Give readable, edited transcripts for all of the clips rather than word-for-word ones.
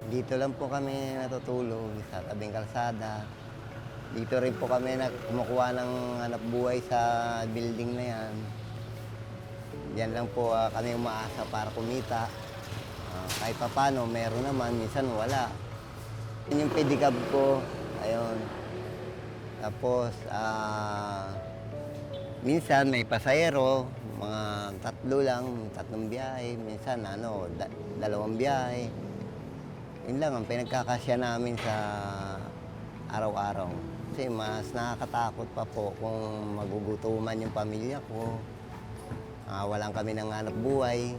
Dito lang po kami natutulog sa tabing kalsada. Dito rin po kami kumukuha ng hanap buhay sa building na yan. Diyan lang po kami umaasa para kumita. Kahit papaano, meron naman, minsan wala. Yun yung pedicab ko, ayun. Tapos, minsan may pasahero, mga tatlo lang, tatlong biyahe. Minsan, dalawang biyahe. Yun lang ang pinagkakasya namin sa araw-araw. Kasi mas nakakatakot pa po kung magugutuman yung pamilya ko. Walang kami ng hanap buhay.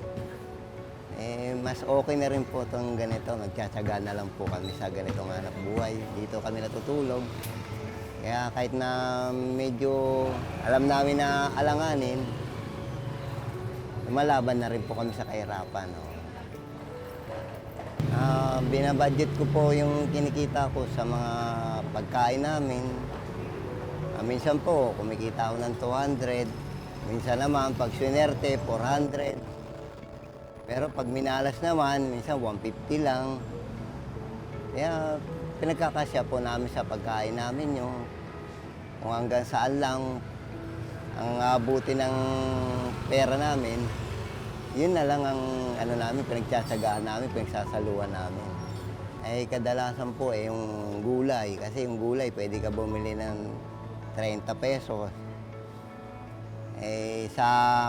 Mas okay na rin po itong ganito. Nagtsatsaga na lang po kami sa ganitong hanap buhay. Dito kami natutulog. Kaya kahit na medyo alam namin na alanganin, lumalaban na rin po kami sa kahirapan. No? Binabudget ko po yung kinikita ko sa mga pagkain namin. Minsan po, kumikita ako ng 200. Minsan naman, pag swinerte, 400. Pero pag minalas naman, minsan 150 lang. Kaya pinagkakasya po namin sa pagkain namin yung kung hanggang saan lang ang abuti ng pera namin, yun na lang ang namin, pinagtsatsagaan namin, pinagsasaluhan namin. Kadalasan po yung gulay. Kasi yung gulay, pwede ka bumili ng 30 pesos. Sa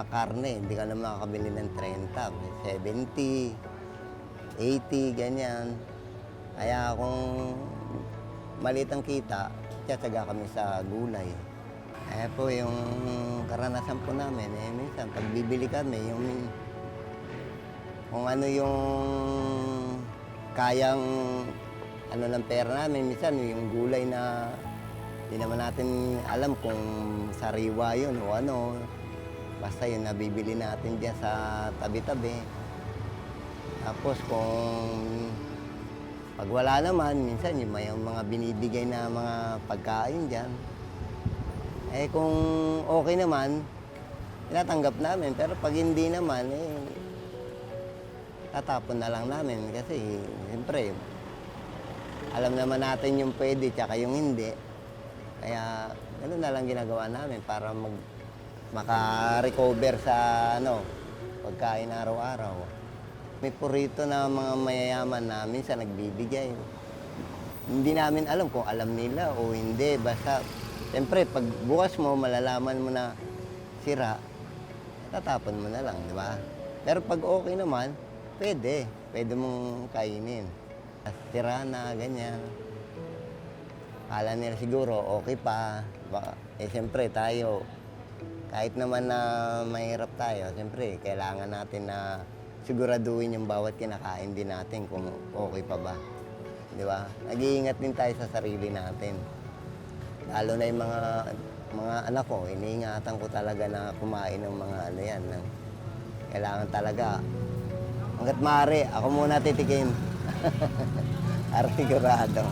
karne, hindi ka naman makakabili ng 30, 70, 80, ganyan. Kaya kung maliit ang kita, tsatsaga kami sa gulay. Po yung karanasan po namin, minsan pag bibili kami, kung ano yung kayang ng pera namin, minsan yung gulay na hindi naman natin alam kung sariwa yun o ano. Basta yun nabibili natin dyan sa tabi-tabi. Tapos kung pag wala naman, minsan yung may mga binibigay na mga pagkain dyan. Kung okay naman, tinatanggap namin. Pero pag hindi naman, tatapon na lang namin. Kasi siyempre, alam naman natin yung pwede tsaka yung hindi. Kaya gano'n na lang ginagawa namin para maka-recover sa pagkain araw-araw. May purito na mga mayayaman na minsan nagbibigay. Hindi namin alam kung alam nila o hindi. Basta, siyempre, pag bukas mo, malalaman mo na sira, tatapon mo na lang, di ba? Pero pag okay naman, pwede. Pwede mong kainin. Sira na, ganyan. Akala nila siguro okay pa. Siyempre tayo, kahit naman na mahirap tayo, siyempre kailangan natin na siguraduhin yung bawat kinakain din natin kung okay pa ba. Di ba? Nag-iingat din tayo sa sarili natin. Lalo na yung mga anak ko, iniingatan ko talaga na kumain ng mga yan. Kailangan talaga. Hanggat maaari, ako muna titikim. Para sigurado.